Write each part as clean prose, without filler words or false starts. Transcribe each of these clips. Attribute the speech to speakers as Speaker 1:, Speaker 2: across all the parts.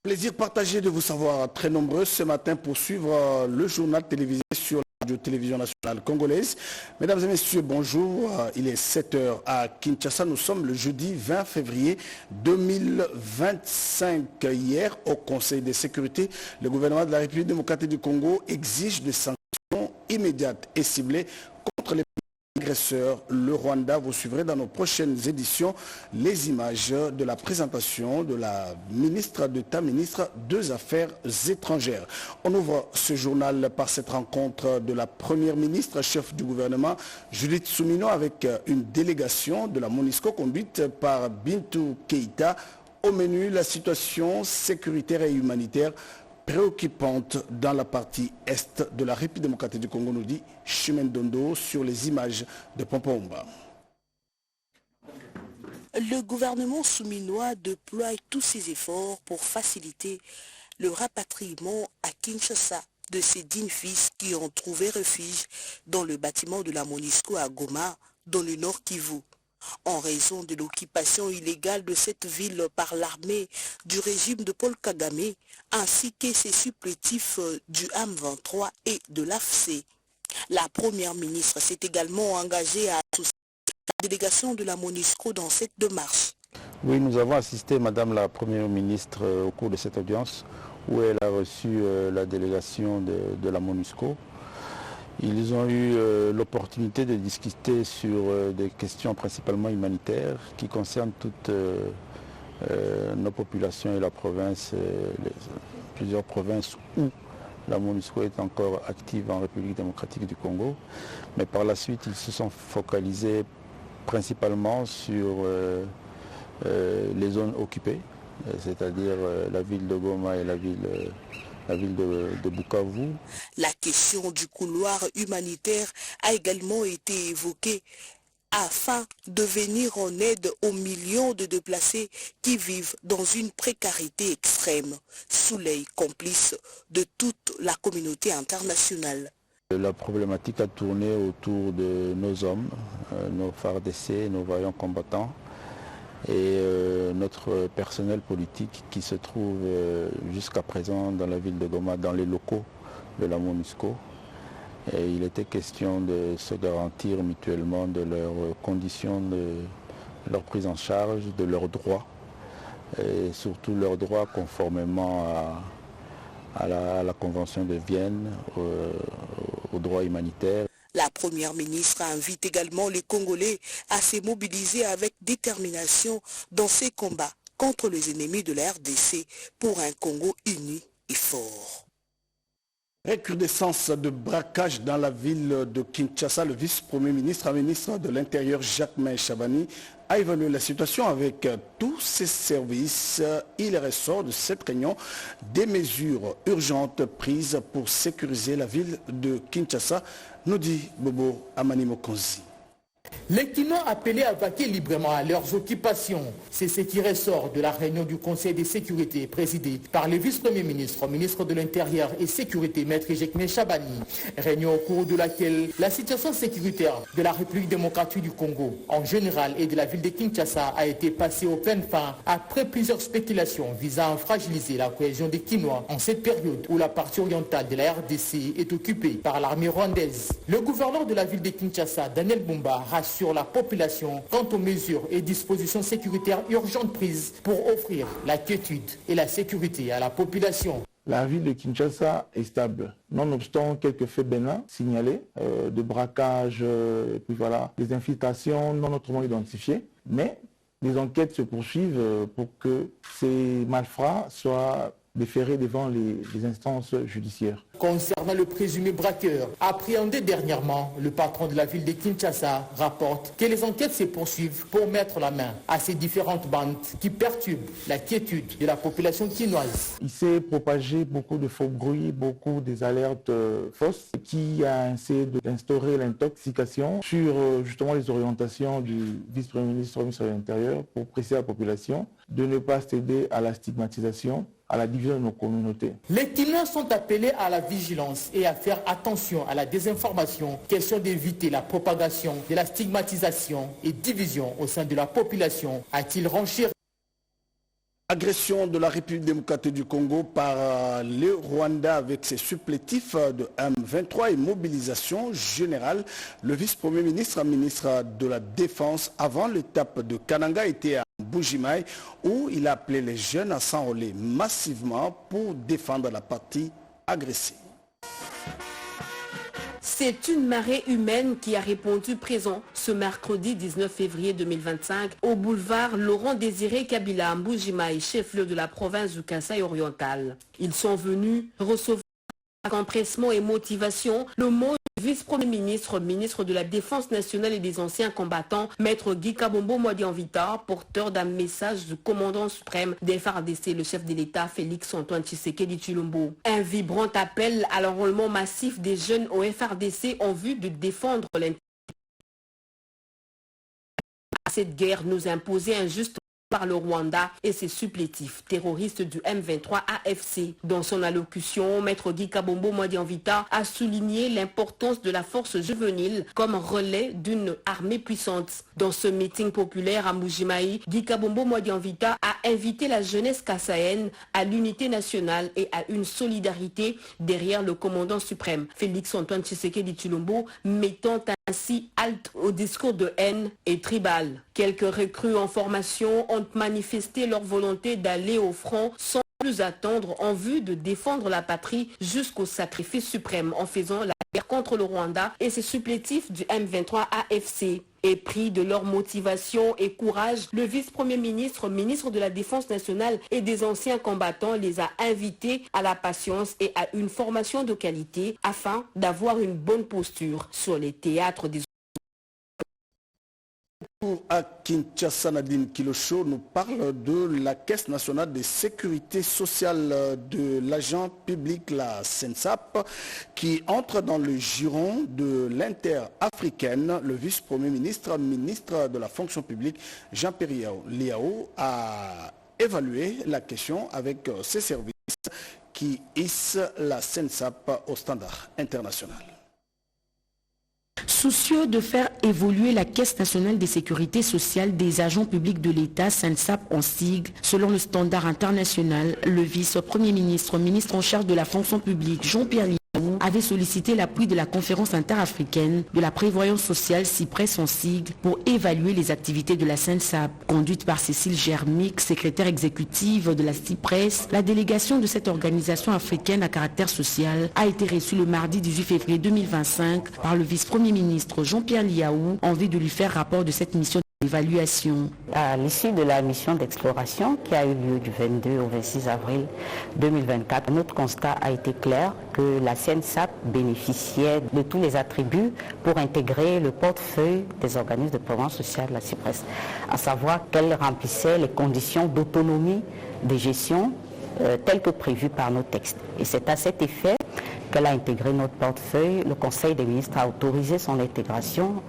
Speaker 1: Plaisir partagé de vous savoir très nombreux ce matin pour suivre le journal télévisé sur la radio-télévision nationale congolaise. Mesdames et messieurs, bonjour. Il est 7 h à Kinshasa. Nous sommes le jeudi 20 février 2025. Hier, au Conseil de sécurité, le gouvernement de la République démocratique du Congo exige des sanctions immédiates et ciblées contre les agresseurs. Le Rwanda, vous suivrez dans nos prochaines éditions les images de la présentation de la ministre d'État, ministre des Affaires étrangères. On ouvre ce journal par cette rencontre de la première ministre, chef du gouvernement, Judith Suminwa, avec une délégation de la MONUSCO conduite par Bintou Keïta. Au menu, la situation sécuritaire et humanitaire préoccupante dans la partie est de la République démocratique du Congo, nous dit Chimène Dondo sur les images de Pompomba.
Speaker 2: Le gouvernement souminois déploie tous ses efforts pour faciliter le rapatriement à Kinshasa de ces dignes fils qui ont trouvé refuge dans le bâtiment de la MONUSCO à Goma, dans le nord Kivu. En raison de l'occupation illégale de cette ville par l'armée du régime de Paul Kagame, ainsi que ses supplétifs du AM23 et de l'AFC. La première ministre s'est également engagée à associer la délégation de la MONUSCO dans cette démarche.
Speaker 3: Oui, nous avons assisté, Madame la Première ministre, au cours de cette audience, où elle a reçu la délégation de la MONUSCO. Ils ont eu l'opportunité de discuter sur des questions principalement humanitaires qui concernent toutes nos populations et la province, plusieurs provinces où la MONUSCO est encore active en République démocratique du Congo. Mais par la suite, ils se sont focalisés principalement sur les zones occupées, c'est-à-dire la ville de Goma et la ville de Bukavu.
Speaker 2: La question du couloir humanitaire a également été évoquée afin de venir en aide aux millions de déplacés qui vivent dans une précarité extrême, sous l'œil complice de toute la communauté internationale.
Speaker 3: La problématique a tourné autour de nos hommes, nos FARDC, nos vaillants combattants, et notre personnel politique qui se trouve jusqu'à présent dans la ville de Goma, dans les locaux de la MONUSCO. Et il était question de se garantir mutuellement de leurs conditions, de leur prise en charge, de leurs droits, et surtout leurs droits conformément à la Convention de Vienne, aux droits humanitaires.
Speaker 2: La première ministre invite également les Congolais à se mobiliser avec détermination dans ces combats contre les ennemis de la RDC pour un Congo uni et fort.
Speaker 1: Recrudescence de braquage dans la ville de Kinshasa, le vice-premier ministre, ministre de l'Intérieur Jacquemain Chabani a évalué la situation avec tous ses services. Il ressort de cette réunion des mesures urgentes prises pour sécuriser la ville de Kinshasa, nous dit Bobo Amani Mokonzi.
Speaker 4: Les Kinois appelés à vaquer librement à leurs occupations. C'est ce qui ressort de la réunion du Conseil de sécurité présidée par le vice-premier ministre, ministre de l'Intérieur et Sécurité, maître Jacquemain Chabani. Réunion au cours de laquelle la situation sécuritaire de la République démocratique du Congo en général et de la ville de Kinshasa a été passée au plein fin après plusieurs spéculations visant à fragiliser la cohésion des Kinois en cette période où la partie orientale de la RDC est occupée par l'armée rwandaise. Le gouverneur de la ville de Kinshasa, Daniel Bumba, rassure la population quant aux mesures et dispositions sécuritaires urgentes prises pour offrir la quiétude et la sécurité à la population.
Speaker 5: La ville de Kinshasa est stable, nonobstant quelques faits bénins signalés, de braquage, et puis voilà, des infiltrations non autrement identifiées, mais les enquêtes se poursuivent pour que ces malfrats soient déférés devant les instances judiciaires.
Speaker 4: Concernant le présumé braqueur, appréhendé dernièrement, le patron de la ville de Kinshasa rapporte que les enquêtes se poursuivent pour mettre la main à ces différentes bandes qui perturbent la quiétude de la population kinoise.
Speaker 5: Il s'est propagé beaucoup de faux bruits, beaucoup des alertes fausses qui a essayé d'instaurer l'intoxication sur justement les orientations du vice-premier ministre, ministre de l'Intérieur, pour presser la population de ne pas céder à la stigmatisation, à la division de nos communautés.
Speaker 4: Les Kinois sont appelés à la vigilance et à faire attention à la désinformation, question d'éviter la propagation de la stigmatisation et division au sein de la population, a-t-il renchéri.
Speaker 1: Agression de la République démocratique du Congo par le Rwanda avec ses supplétifs de M23 et mobilisation générale. Le vice-premier ministre, ministre de la Défense, avant l'étape de Kananga, était à Mbuji-Mayi où il a appelé les jeunes à s'enrôler massivement pour défendre la partie agressée.
Speaker 6: C'est une marée humaine qui a répondu présent ce mercredi 19 février 2025 au boulevard Laurent-Désiré Kabila à Mbuji-Mayi, chef-lieu de la province du Kasaï oriental. Ils sont venus recevoir avec empressement et motivation le mot du vice-premier ministre, ministre de la Défense nationale et des anciens combattants, maître Guy Kabombo Mwadi-Envita, porteur d'un message du commandant suprême des FARDC, le chef de l'État Félix Antoine Tshisekedi Tshilombo. Un vibrant appel à l'enrôlement massif des jeunes au FARDC en vue de défendre l'intérêt. Cette guerre nous imposait injustement par le Rwanda et ses supplétifs terroristes du M23 AFC. Dans son allocution, maître Guy Kabombo Mwadi-Envita a souligné l'importance de la force juvénile comme relais d'une armée puissante. Dans ce meeting populaire à Mbuji-Mayi, Guy Kabombo Mwadi-Envita a invité la jeunesse kassaïenne à l'unité nationale et à une solidarité derrière le commandant suprême, Félix Antoine Tshisekedi Tshilombo, mettant ainsi halte au discours de haine et tribal. Quelques recrues en formation ont manifesté leur volonté d'aller au front sans plus attendre en vue de défendre la patrie jusqu'au sacrifice suprême en faisant la guerre contre le Rwanda et ses supplétifs du M23 AFC. Épris de leur motivation et courage, le vice-premier ministre, ministre de la Défense nationale et des anciens combattants les a invités à la patience et à une formation de qualité afin d'avoir une bonne posture sur les théâtres des
Speaker 1: à Kinshasa, Nadine Kilosho nous parle de la Caisse nationale de sécurité sociale de l'agent public, la SENSAP, qui entre dans le giron de l'inter-africaine. Le vice-premier ministre, ministre de la fonction publique, Jean-Pierre Liao, a évalué la question avec ses services qui hissent la SENSAP au standard international.
Speaker 7: Soucieux de faire évoluer la Caisse nationale de sécurité sociale des agents publics de l'État, SENSAP en sigle, selon le standard international, le vice-premier ministre, ministre en charge de la fonction publique, Jean-Pierre Liao, avait sollicité l'appui de la conférence interafricaine de la prévoyance sociale, CIPRES en sigle, pour évaluer les activités de la SENSAP. Conduite par Cécile Germic, secrétaire exécutive de la CIPRES, la délégation de cette organisation africaine à caractère social a été reçue le mardi 18 février 2025 par le vice-premier ministre Jean-Pierre Liao en vue de lui faire rapport de cette mission d'évaluation.
Speaker 8: À l'issue de la mission d'exploration qui a eu lieu du 22 au 26 avril 2024, notre constat a été clair que la SENSAP bénéficiait de tous les attributs pour intégrer le portefeuille des organismes de prévoyance sociale de la CIPRES, à savoir qu'elle remplissait les conditions d'autonomie de gestion telles que prévues par nos textes. Et c'est à cet effet qu'elle a intégré notre portefeuille. Le Conseil des ministres a autorisé son intégration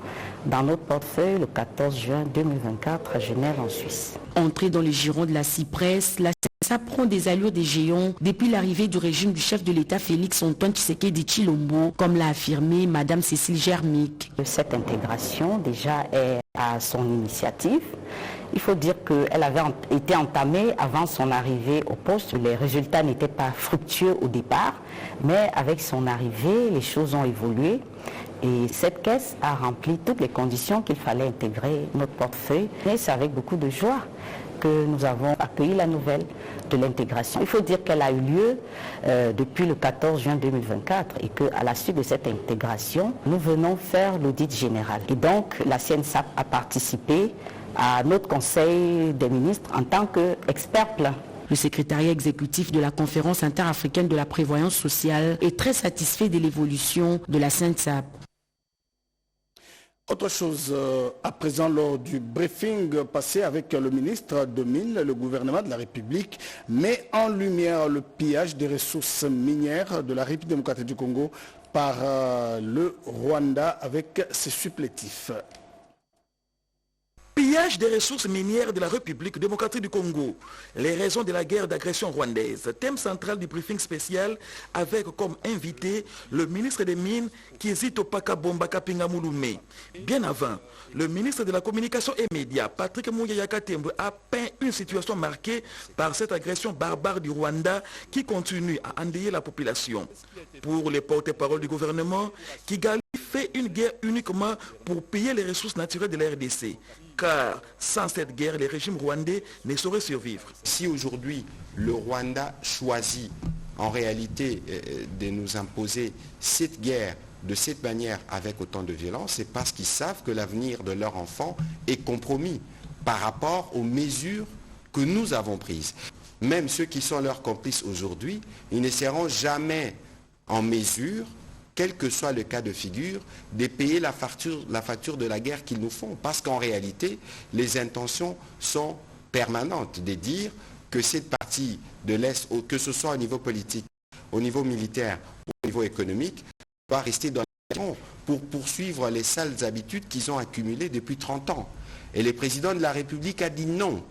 Speaker 8: dans notre portefeuille le 14 juin 2024 à Genève en Suisse.
Speaker 7: Entrée dans les girons de la CIPRES, la SENSAP prend des allures des géants depuis l'arrivée du régime du chef de l'État Félix Antoine Tshisekedi Tshilombo, comme l'a affirmé Madame Cécile Germic.
Speaker 8: Cette intégration déjà est à son initiative. Il faut dire qu'elle avait été entamée avant son arrivée au poste. Les résultats n'étaient pas fructueux au départ, mais avec son arrivée, les choses ont évolué. Et cette caisse a rempli toutes les conditions qu'il fallait intégrer notre portefeuille. Et c'est avec beaucoup de joie que nous avons accueilli la nouvelle de l'intégration. Il faut dire qu'elle a eu lieu depuis le 14 juin 2024 et qu'à la suite de cette intégration, nous venons faire l'audit général. Et donc, la SENSAP a participé à notre Conseil des ministres en tant qu'expert plein.
Speaker 7: Le secrétariat exécutif de la conférence interafricaine de la prévoyance sociale est très satisfait de l'évolution de la SENSAP.
Speaker 1: Autre chose, à présent, lors du briefing passé avec le ministre de Mines, le gouvernement de la République met en lumière le pillage des ressources minières de la République démocratique du Congo par le Rwanda avec ses supplétifs.
Speaker 9: Pillage Pillage des ressources minières de la République démocratique du Congo. Les raisons de la guerre d'agression rwandaise. Thème central du briefing spécial avec comme invité le ministre des Mines Kizito Pakabomba Kapinga Mouloumé. Bien avant, le ministre de la Communication et Médias Patrick Muyaya Katembo a peint une situation marquée par cette agression barbare du Rwanda qui continue à endeuiller la population. Pour les porte-parole du gouvernement, Kigali fait une guerre uniquement pour piller les ressources naturelles de la RDC. Car sans cette guerre, les régimes rwandais ne sauraient survivre.
Speaker 10: Si aujourd'hui le Rwanda choisit en réalité de nous imposer cette guerre de cette manière avec autant de violence, c'est parce qu'ils savent que l'avenir de leurs enfants est compromis par rapport aux mesures que nous avons prises. Même ceux qui sont leurs complices aujourd'hui, ils ne seront jamais en mesure, quel que soit le cas de figure, de payer la facture de la guerre qu'ils nous font. Parce qu'en réalité, les intentions sont permanentes de dire que cette partie de l'Est, que ce soit au niveau politique, au niveau militaire ou au niveau économique, va rester dans les régions pour poursuivre les sales habitudes qu'ils ont accumulées depuis 30 ans. Et le président de la République a dit non.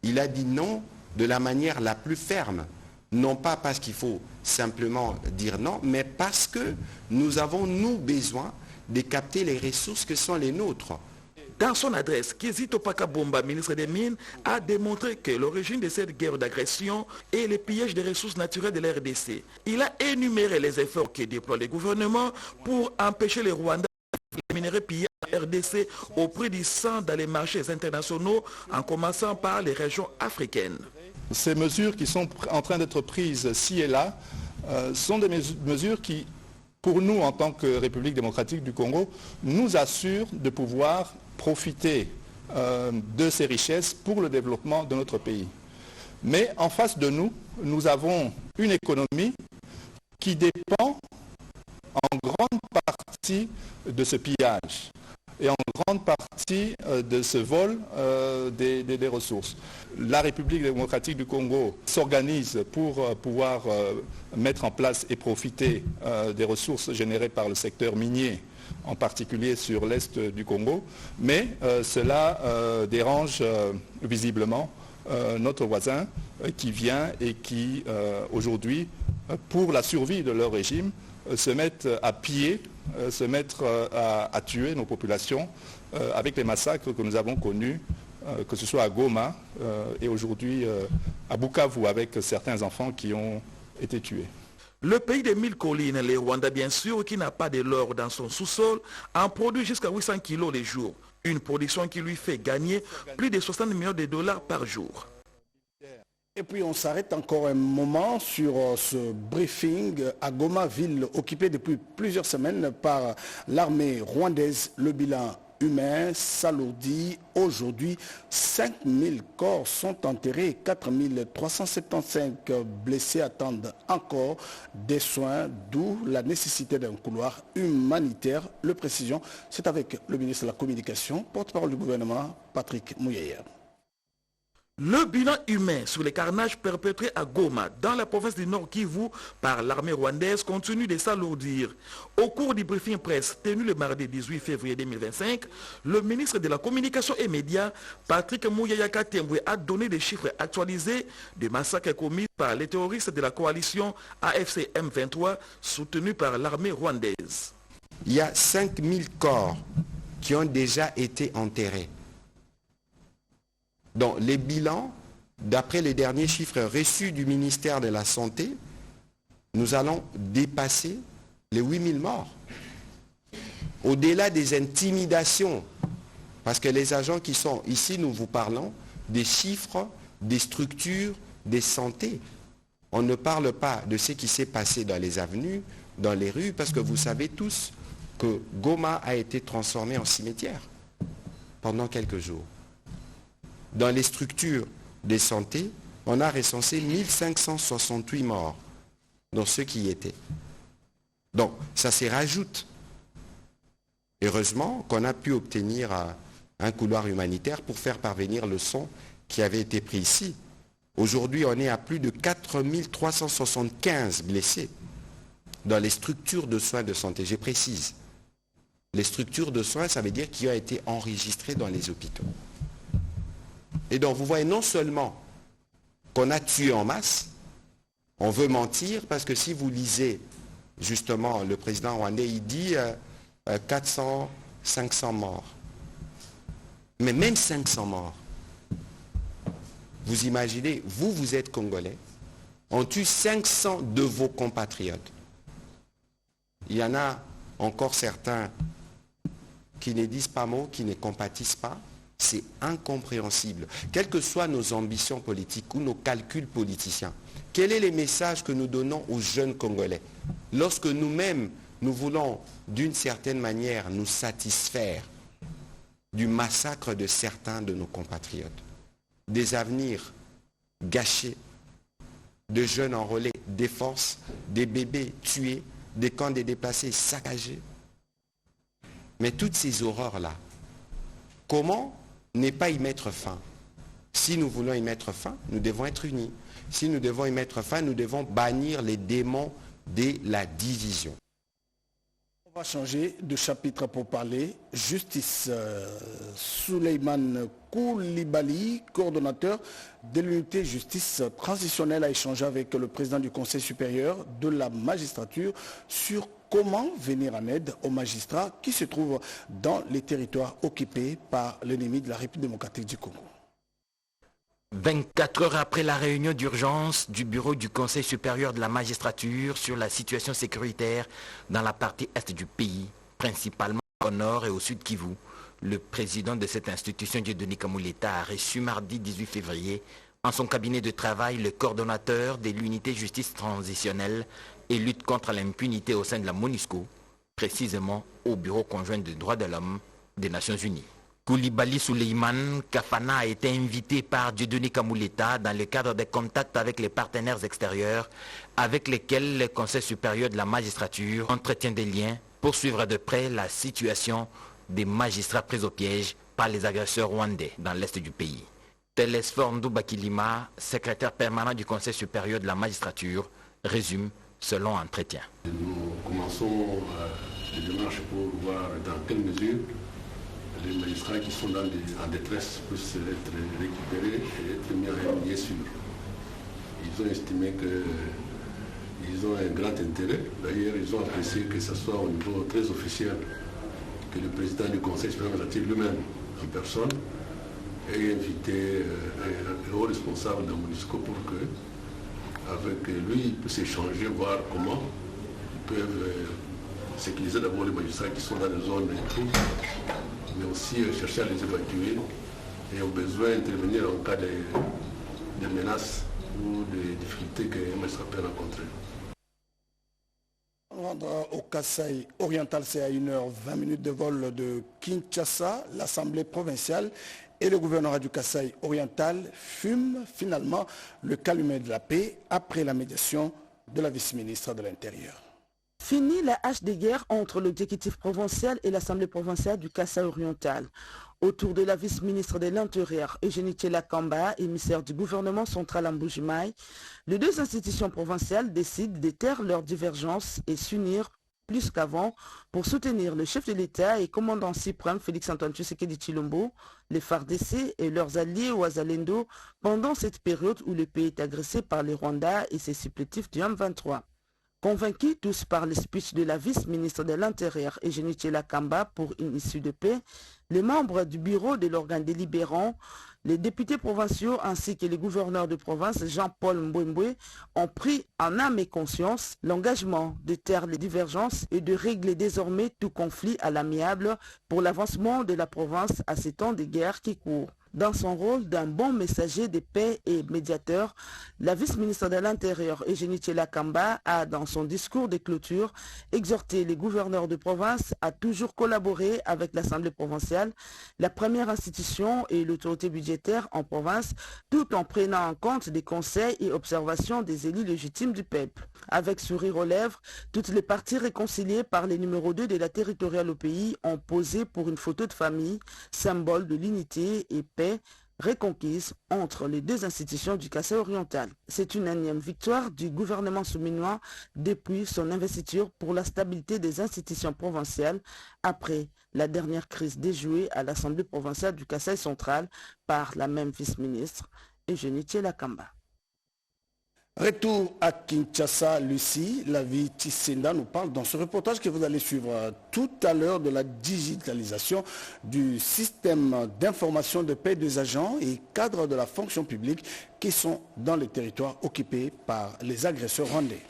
Speaker 10: Il a dit non de la manière la plus ferme. Non pas parce qu'il faut simplement dire non, mais parce que nous avons, nous, besoin de capter les ressources que sont les nôtres.
Speaker 9: Dans son adresse, Kizito Pakabomba, ministre des Mines, a démontré que l'origine de cette guerre d'agression est le pillage des ressources naturelles de la RDC. Il a énuméré les efforts que déploie le gouvernement pour empêcher les Rwandais de minerais pillés en RDC au prix du sang dans les marchés internationaux, en commençant par les régions africaines.
Speaker 11: Ces mesures qui sont en train d'être prises ci et là sont des mesures qui, pour nous, en tant que République démocratique du Congo, nous assurent de pouvoir profiter de ces richesses pour le développement de notre pays. Mais en face de nous, nous avons une économie qui dépend en grande partie de ce pillage et en grande partie de ce vol des ressources. La République démocratique du Congo s'organise pour pouvoir mettre en place et profiter des ressources générées par le secteur minier, en particulier sur l'est du Congo, mais cela dérange visiblement notre voisin qui vient et qui aujourd'hui, pour la survie de leur régime, se mettent à piller, se mettre à tuer nos populations avec les massacres que nous avons connus, que ce soit à Goma et aujourd'hui à Bukavu avec certains enfants qui ont été tués.
Speaker 9: Le pays des 1000 collines, le Rwanda bien sûr, qui n'a pas de l'or dans son sous-sol, en produit jusqu'à 800 kilos les jours. Une production qui lui fait gagner plus de 60 millions de dollars par jour.
Speaker 1: Et puis on s'arrête encore un moment sur ce briefing à Goma, ville occupée depuis plusieurs semaines par l'armée rwandaise. Le bilan humain s'alourdit. Aujourd'hui, 5000 corps sont enterrés et 4375 blessés attendent encore des soins, d'où la nécessité d'un couloir humanitaire. Le précision, c'est avec le ministre de la Communication, porte-parole du gouvernement, Patrick Muyaya.
Speaker 9: Le bilan humain sur les carnages perpétrés à Goma, dans la province du Nord Kivu, par l'armée rwandaise, continue de s'alourdir. Au cours du briefing presse tenu le mardi 18 février 2025, le ministre de la Communication et Médias, Patrick Muyaya Katembo, a donné des chiffres actualisés des massacres commis par les terroristes de la coalition AFC M23, soutenus par l'armée rwandaise.
Speaker 10: Il y a 5000 corps qui ont déjà été enterrés. Donc les bilans, d'après les derniers chiffres reçus du ministère de la Santé, nous allons dépasser les 8000 morts. Au-delà des intimidations, parce que les agents qui sont ici, nous vous parlons des chiffres, des structures, des santé. On ne parle pas de ce qui s'est passé dans les avenues, dans les rues, parce que vous savez tous que Goma a été transformé en cimetière pendant quelques jours. Dans les structures de santé, on a recensé 1568 morts dans ceux qui y étaient. Donc, ça s'y rajoute. Heureusement qu'on a pu obtenir un couloir humanitaire pour faire parvenir le sang qui avait été pris ici. Aujourd'hui, on est à plus de 4375 blessés dans les structures de soins de santé. Je précise. Les structures de soins, ça veut dire qu'ils ont été enregistrés dans les hôpitaux. Et donc vous voyez non seulement qu'on a tué en masse, on veut mentir parce que si vous lisez justement le président rwandais, il dit 400, 500 morts. Mais même 500 morts, vous imaginez, vous êtes Congolais, on tue 500 de vos compatriotes. Il y en a encore certains qui ne disent pas mot, qui ne compatissent pas. C'est incompréhensible. Quelles que soient nos ambitions politiques ou nos calculs politiciens, quel est le message que nous donnons aux jeunes Congolais lorsque nous-mêmes, nous voulons d'une certaine manière nous satisfaire du massacre de certains de nos compatriotes, des avenirs gâchés, de jeunes enrôlés, des forces, des bébés tués, des camps de déplacés saccagés. Mais toutes ces horreurs-là, comment ne pas y mettre fin? Si nous voulons y mettre fin, nous devons être unis. Si nous devons y mettre fin, nous devons bannir les démons de la division.
Speaker 1: On va changer de chapitre pour parler justice. Souleymane Koulibaly, coordonnateur de l'unité justice transitionnelle, a échangé avec le président du Conseil supérieur de la magistrature sur comment venir en aide aux magistrats qui se trouvent dans les territoires occupés par l'ennemi de la République démocratique du Congo.
Speaker 12: 24 heures après la réunion d'urgence du bureau du Conseil supérieur de la magistrature sur la situation sécuritaire dans la partie est du pays, principalement au nord et au sud Kivu, le président de cette institution, Dieudonné Kamuleta, a reçu mardi 18 février en son cabinet de travail le coordonnateur de l'unité justice transitionnelle et lutte contre l'impunité au sein de la MONUSCO, précisément au bureau conjoint des droits de l'homme des Nations Unies. Koulibaly Souleymane Kafana a été invité par Dieudonné Kamuleta dans le cadre des contacts avec les partenaires extérieurs avec lesquels le Conseil supérieur de la magistrature entretient des liens pour suivre de près la situation des magistrats pris au piège par les agresseurs rwandais dans l'est du pays. Telesfor Ndoubakilima, secrétaire permanent du Conseil supérieur de la magistrature, résume selon entretien.
Speaker 13: Nous commençons les démarches pour voir dans quelle mesure les magistrats qui sont en détresse puissent être récupérés et être mis en ligne sûr. Ils ont estimé qu'ils ont un grand intérêt. D'ailleurs, ils ont apprécié que ce soit au niveau très officiel que le président du Conseil supérieur lui-même, en personne, ait invité un haut responsable de MONUSCO pour que, avec lui, il puisse échanger, voir comment ils peuvent sécuriser d'abord les magistrats qui sont dans les zones et tout, mais aussi chercher à les évacuer et au besoin intervenir en cas de menaces ou de difficultés qu'un magistrat peut rencontrer.
Speaker 1: Au Kasaï oriental, c'est à 1h20 de vol de Kinshasa. L'Assemblée provinciale et le gouvernorat du Kasaï oriental fument finalement le calumet de la paix après la médiation de la vice-ministre de l'Intérieur.
Speaker 14: Fini la hache de guerre entre l'exécutif provincial et l'Assemblée provinciale du Kasaï oriental. Autour de la vice-ministre de l'Intérieur, Eugénie Tchelakamba, émissaire du gouvernement central en Mbuji-Mayi, les deux institutions provinciales décident de taire leurs divergences et s'unir plus qu'avant pour soutenir le chef de l'État et commandant suprême Félix-Antoine Tshisekedi Tshilombo, les FARDC et leurs alliés Ouazalendo pendant cette période où le pays est agressé par les Rwandais et ses supplétifs du M23. Convaincus tous par le speech de la vice-ministre de l'Intérieur Eugénie Tchelakamba pour une issue de paix, les membres du bureau de l'organe délibérant, les députés provinciaux ainsi que les gouverneurs de province Jean-Paul Mbouemboué ont pris en âme et conscience l'engagement de taire les divergences et de régler désormais tout conflit à l'amiable pour l'avancement de la province à ces temps de guerre qui courent. Dans son rôle d'un bon messager de paix et médiateur, la vice-ministre de l'Intérieur, Eugénie Tchelakamba, a, dans son discours de clôture, exhorté les gouverneurs de province à toujours collaborer avec l'Assemblée provinciale, la première institution et l'autorité budgétaire en province, tout en prenant en compte des conseils et observations des élus légitimes du peuple. Avec sourire aux lèvres, toutes les parties réconciliées par les numéros 2 de la territoriale au pays ont posé pour une photo de famille, symbole de l'unité et paix reconquise entre les deux institutions du Kasaï oriental. C'est une énième victoire du gouvernement souminois depuis son investiture pour la stabilité des institutions provinciales après la dernière crise déjouée à l'Assemblée provinciale du Kasaï central par la même vice-ministre Eugénie Lakamba.
Speaker 1: Retour à Kinshasa, Lucie, la vie Tissenda nous parle dans ce reportage que vous allez suivre tout à l'heure de la digitalisation du système d'information de paie des agents et cadres de la fonction publique qui sont dans les territoires occupés par les agresseurs rwandais.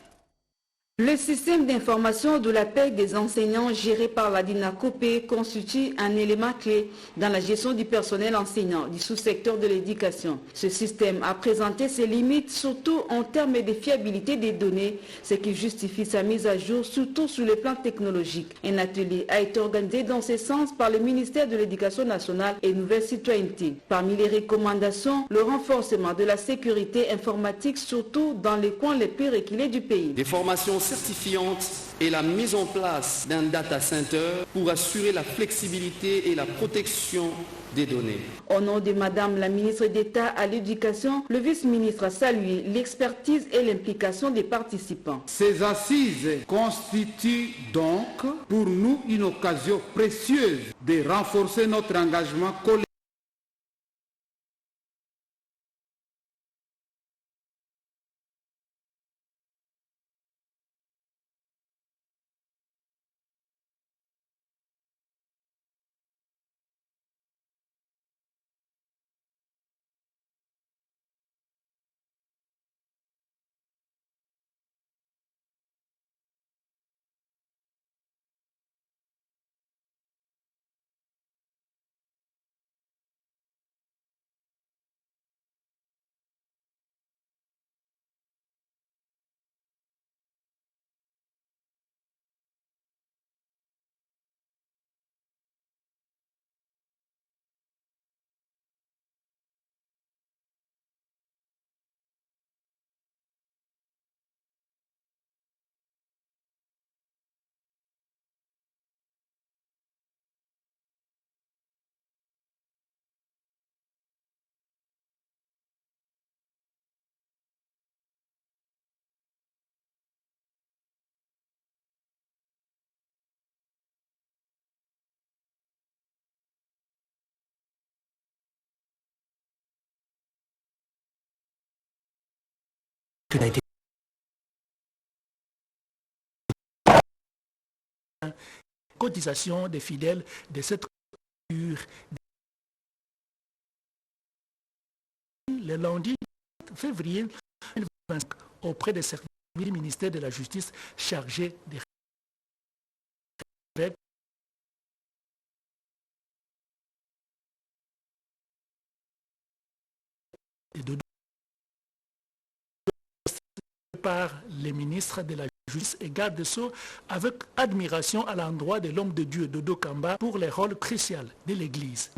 Speaker 15: Le système d'information de la paie des enseignants géré par la DINACOPE constitue un élément clé dans la gestion du personnel enseignant du sous-secteur de l'éducation. Ce système a présenté ses limites surtout en termes de fiabilité des données, ce qui justifie sa mise à jour surtout sur le plan technologique. Un atelier a été organisé dans ce sens par le ministère de l'Éducation nationale et Nouvelle Citoyenneté. Parmi les recommandations, le renforcement de la sécurité informatique surtout dans les coins les plus reculés du pays.
Speaker 16: Des formations certifiante et la mise en place d'un data center pour assurer la flexibilité et la protection des données.
Speaker 15: Au nom de Madame la ministre d'État à l'Éducation, le vice-ministre a salué l'expertise et l'implication des participants.
Speaker 17: Ces assises constituent donc pour nous une occasion précieuse de renforcer notre engagement collectif
Speaker 18: cotisation des fidèles de cette culture. Le lundi 4 février 2025 auprès des services du ministère de la Justice chargé des règles et de par les ministres de la Justice et garde des Sceaux avec admiration à l'endroit de l'homme de Dieu Dodo Kamba pour le rôle crucial de l'Église.